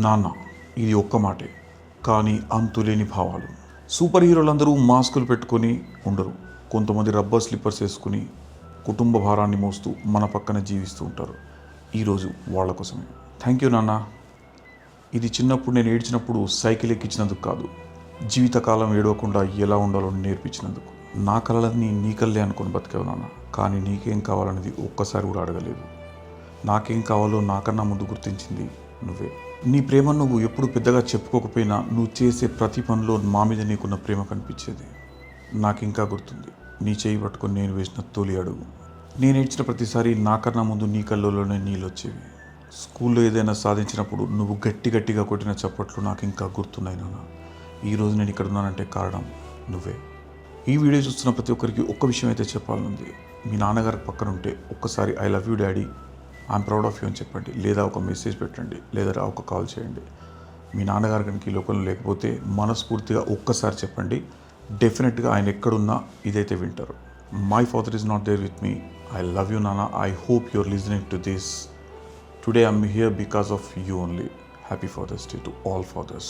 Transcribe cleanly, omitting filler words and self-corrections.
నాన్న, ఇది ఒక్క మాటే, కానీ అంతులేని భావాలు. సూపర్ హీరోలందరూ మాస్కులు పెట్టుకొని ఉండరు. కొంతమంది రబ్బర్ స్లిప్పర్స్ వేసుకుని కుటుంబ భారాన్ని మోస్తూ మన పక్కన జీవిస్తూ ఉంటారు. ఈరోజు వాళ్ళ కోసమే. థ్యాంక్ యూ నాన్న. ఇది చిన్నప్పుడు నేను ఏడ్చినప్పుడు సైకిల్ ఎక్కించినందుకు కాదు, జీవితకాలం ఏడవకుండా ఎలా ఉండాలో నేర్పించినందుకు. నా కలలన్నీ నీ కళ్ళే అనుకుని బతికావు నాన్న, కానీ నీకేం కావాలనేది ఒక్కసారి కూడా అడగలేదు. నాకేం కావాలో నాకన్నా ముందు గుర్తించింది నువ్వే. నీ ప్రేమ నువ్వు ఎప్పుడు పెద్దగా చెప్పుకోకపోయినా నువ్వు చేసే ప్రతి పనిలో మా మీద నీకున్న ప్రేమ కనిపించేది. నాకు ఇంకా గుర్తుంది, నీ చేయి పట్టుకొని నేను వేసిన తొలి అడుగు. నేను ఏడ్చిన ప్రతిసారి నాకన్నా ముందు నీ కళ్ళలోనే నీళ్ళు వచ్చేవి. స్కూల్లో ఏదైనా సాధించినప్పుడు నువ్వు గట్టిగా కొట్టిన చప్పట్లు నాకు ఇంకా గుర్తున్నాయి నాన్న. ఈరోజు నేను ఇక్కడ ఉన్నానంటే కారణం నువ్వే. ఈ వీడియో చూస్తున్న ప్రతి ఒక్కరికి ఒక్క విషయం అయితే చెప్పాలనుంది. మీ నాన్నగారి పక్కన ఉంటే ఒక్కసారి I love you daddy, I'm proud of you అని చెప్పండి. లేదా ఒక మెసేజ్ పెట్టండి, లేదా ఒక కాల్ చేయండి. మీ నాన్నగారు కనుక ఈ లోకంలో లేకపోతే మనస్ఫూర్తిగా ఒక్కసారి చెప్పండి. డెఫినెట్గా ఆయన ఎక్కడున్నా ఇదైతే వింటారు. My father is not there with me. I love you నాన్న. I hope you are listening to this. Today I'm here because of you only. Happy father's day to all fathers.